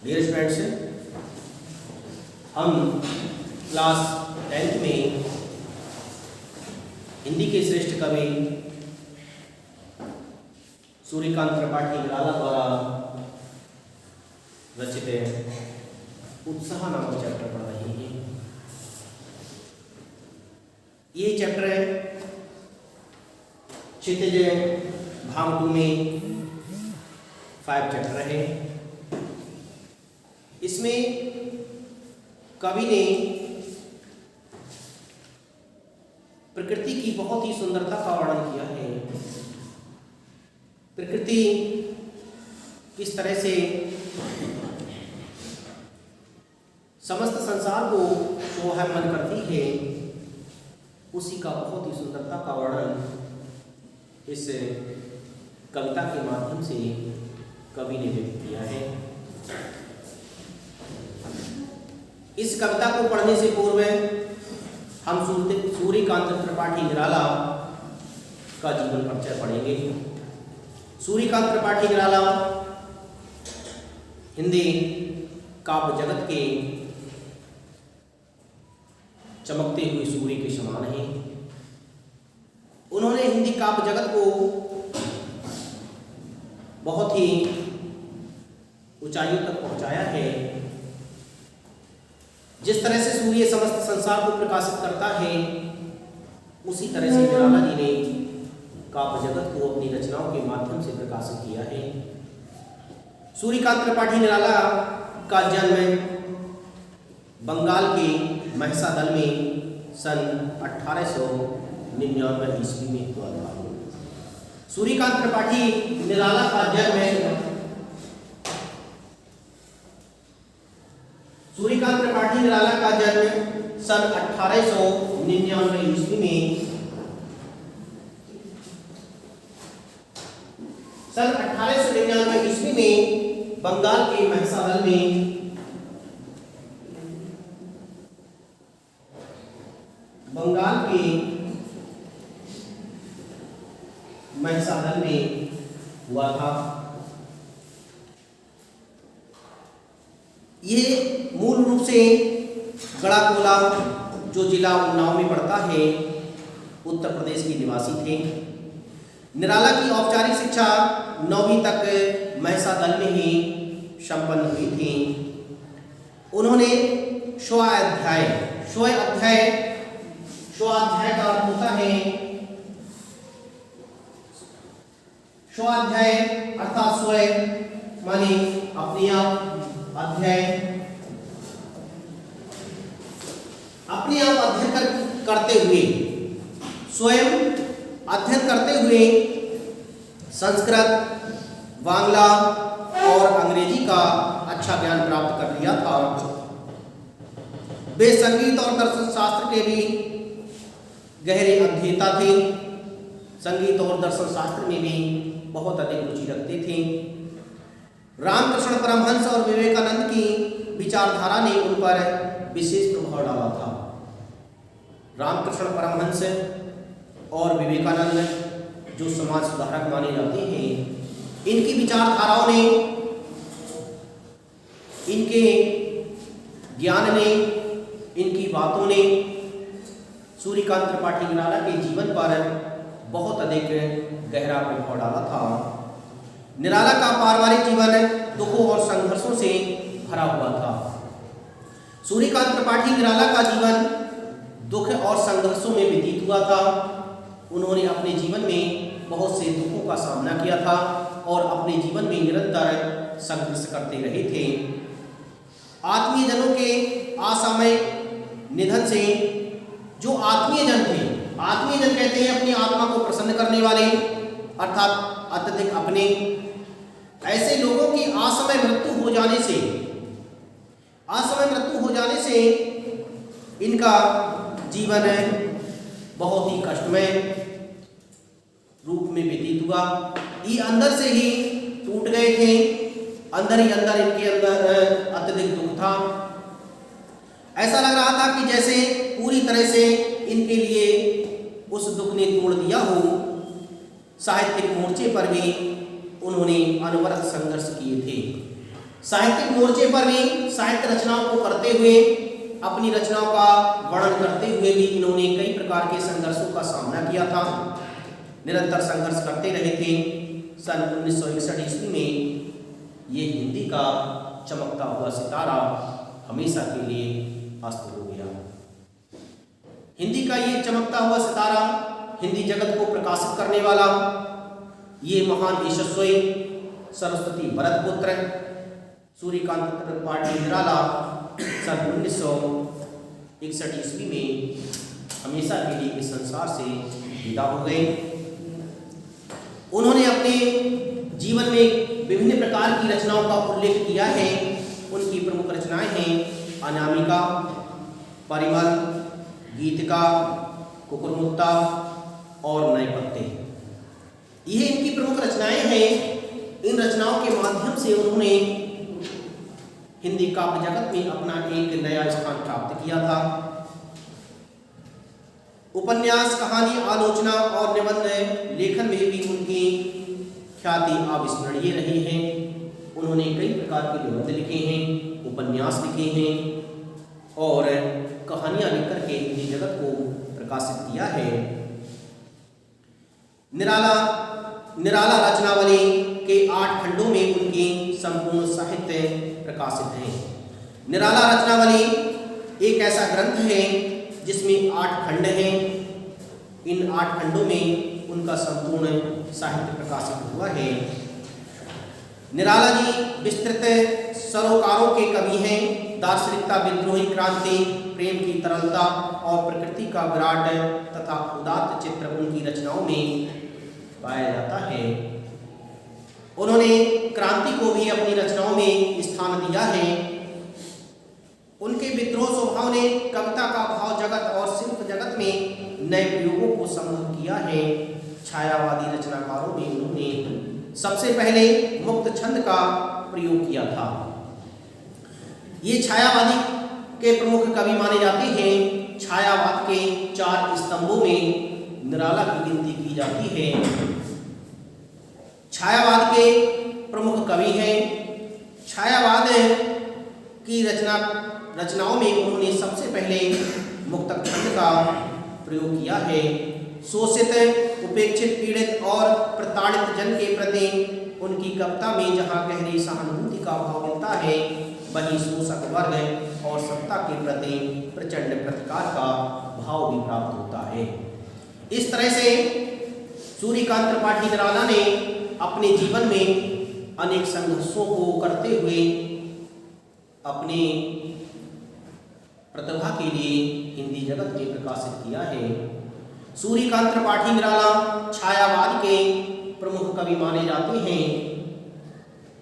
Dear students, हम class 10th में हिंदी के श्रेष्ठ कवि सूर्यकांत त्रिपाठी निराला द्वारा रचित उत्साह नामक चैप्टर पढ़ रहे हैं। ये चैप्टर है क्षितिज भाग 2 में 5 चैप्टर है। इसमें कवि ने प्रकृति की बहुत ही सुंदरता का वर्णन किया है। प्रकृति किस तरह से समस्त संसार को शोभायमान करती है, उसी का बहुत ही सुंदरता का वर्णन इस कविता के माध्यम से कवि ने व्यक्त किया है। इस कविता को पढ़ने से पूर्व हम सूर्यकांत त्रिपाठी निराला का जीवन परिचय पढ़ेंगे। सूर्यकांत त्रिपाठी निराला हिंदी काव्य जगत के चमकते हुए सूर्य के समान हैं। उन्होंने हिंदी काव्य जगत को बहुत ही ऊंचाइयों तक पहुंचाया है। जिस तरह से सूर्य समस्त संसार को प्रकाशित करता है, उसी तरह से निराला जी ने काव्य जगत को अपनी रचनाओं के माध्यम से प्रकाशित किया है। सूर्यकांत त्रिपाठी निराला का जन्म बंगाल के महिसादल में सन 1899 ईस्वी में हुआ था। सूर्यकांत त्रिपाठी निराला का जन्म सूर्यकांत त्रिपाठी निराला का जन्म सन 1899 ईस्वी में बंगाल के महिसादल में हुआ था। ये मूल रूप से गढ़ाकोला, जो जिला उन्नाव में पड़ता है, उत्तर प्रदेश के निवासी थे। निराला की औपचारिक शिक्षा 9वीं तक महिसादल में ही संपन्न हुई थी। उन्होंने स्वाध्याय का अर्थ होता है स्वाध्याय अर्थात स्वयं माने अपने आप, अध्ययन अपने आप अध्ययन करते हुए, स्वयं अध्ययन करते हुए संस्कृत, बांग्ला और अंग्रेजी का अच्छा ज्ञान प्राप्त कर लिया था। वे संगीत और दर्शन शास्त्र के भी गहरे अध्येता थे। संगीत और दर्शन शास्त्र में भी बहुत अधिक रुचि रखते थे। रामकृष्ण परमहंस और विवेकानंद की विचारधारा ने उन पर विशेष प्रभाव डाला था। रामकृष्ण परमहंस और विवेकानंद जो समाज सुधारक माने जाते हैं, इनकी विचारधाराओं ने, इनके ज्ञान ने, इनकी बातों ने सूर्यकांत त्रिपाठी निराला के जीवन पर बहुत अधिक गहरा प्रभाव डाला था। निराला का पारिवारिक जीवन दुखों और संघर्षों से भरा हुआ था। सूर्यकांत त्रिपाठी निराला का जीवन दुख और संघर्षों में व्यतीत हुआ था। उन्होंने अपने जीवन में बहुत से दुखों का सामना किया था और अपने जीवन में निरंतर संघर्ष करते रहे थे। आत्मीय जनों के असामयिक निधन से जो आत्मीय जन थे, आत्मीय जन कहते हैं अपनी आत्मा को प्रसन्न करने वाले, अर्थात अत्यधिक अपने, ऐसे लोगों की असमय मृत्यु हो जाने से इनका जीवन बहुत ही कष्टमय रूप में व्यतीत हुआ। ये अंदर से ही टूट गए थे। अंदर ही अंदर इनके अंदर अत्यधिक दुख था। ऐसा लग रहा था कि जैसे पूरी तरह से इनके लिए उस दुख ने तोड़ दिया हो। साहित्यिक मोर्चे पर भी उन्होंने अनवरत संघर्ष किए थे। साहित्यिक मोर्चे पर भी साहित्य रचनाओं को करते हुए, अपनी रचनाओं का वर्णन करते हुए भी इन्होंने कई प्रकार के संघर्षों का सामना किया था, निरंतर संघर्ष करते रहे थे। सन 1961 ईस्वी में ये हिंदी का चमकता हुआ सितारा हमेशा के लिए अस्त हो गया। हिंदी का ये चमकता हुआ सितारा, हिंदी जगत को प्रकाशित करने वाला ये महान यशस्वी सरस्वती भरतपुत्र सूर्यकांत त्रिपाठी निराला सन 1961 ईस्वी में हमेशा के लिए इस संसार से विदा हो गए। उन्होंने अपने जीवन में विभिन्न प्रकार की रचनाओं का उल्लेख किया है। उनकी प्रमुख रचनाएं हैं अनामिका, परिमल, गीतिका, कुकुरमुत्ता और नए पत्ते। ये इनकी प्रमुख रचनाएं हैं। इन रचनाओं के माध्यम से उन्होंने हिंदी काव्य जगत में अपना एक नया स्थान प्राप्त किया था। उपन्यास, कहानी, आलोचना और निबंध लेखन में भी उनकी ख्याति अविस्मरणीय रही है। उन्होंने कई प्रकार के निबंध लिखे हैं, उपन्यास लिखे हैं और कहानियां लिखकर के हिंदी जगत को प्रकाशित किया है। निराला रचनावली के 8 खंडों में उनकी संपूर्ण साहित्य प्रकाशित है। निराला रचनावली एक ऐसा ग्रंथ है जिसमें 8 खंड हैं। इन 8 खंडों में उनका संपूर्ण साहित्य प्रकाशित हुआ है। निराला जी विस्तृत सरोकारों के कवि हैं। दार्शनिकता, विद्रोही क्रांति, प्रेम की तरलता और प्रकृति का विराट तथा उदात्त चित्र उनकी रचनाओं में पाया जाता है। उन्होंने क्रांति को भी अपनी रचनाओं में स्थान दिया है। उनके विद्रोह स्वभाव ने कविता का भाव जगत और शिल्प जगत में नए प्रयोगों को संभव किया है। छायावादी रचनाकारों में उन्होंने सबसे पहले मुक्त छंद का प्रयोग किया था। ये छायावादी के प्रमुख कवि माने जाते हैं। छायावाद के 4 स्तंभों में निराला की गिनती की जाती है। छायावाद के प्रमुख कवि हैं। छायावाद की रचनाओं में उन्होंने सबसे पहले मुक्तक छंद का प्रयोग किया है। शोषित, उपेक्षित, पीड़ित और प्रताड़ित जन के प्रति उनकी कविता में जहाँ गहरी सहानुभूति का भाव मिलता है, वहीं शोषक वर्ग और सत्ता के प्रति प्रचंड प्रतिकार का भाव भी प्राप्त होता है। इस तरह से सूर्यकांत त्रिपाठी निराला ने अपने जीवन में अनेक संघर्षों को करते हुए अपने प्रतिभा के लिए हिंदी जगत में प्रकाशित किया है। सूर्यकांत त्रिपाठी निराला छायावाद के प्रमुख कवि माने जाते हैं।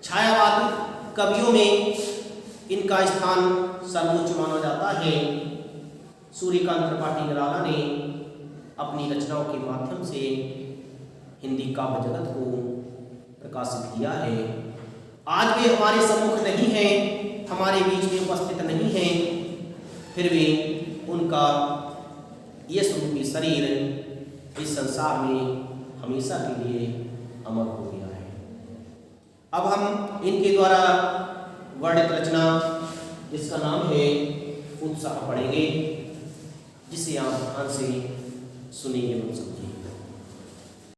छायावाद कवियों में इनका स्थान सर्वोच्च माना जाता है। सूर्यकांत त्रिपाठी निराला ने अपनी रचनाओं के माध्यम से हिंदी काव्य जगत को प्रकाशित किया है। आज वे हमारे सम्मुख नहीं हैं, हमारे बीच में उपस्थित नहीं हैं, फिर भी उनका यश रूपी शरीर इस संसार में हमेशा के लिए अमर हो गया है। अब हम इनके द्वारा वर्णित रचना जिसका नाम है उत्साह पढ़ेंगे, जिसे आप ध्यान से सुनेंगे।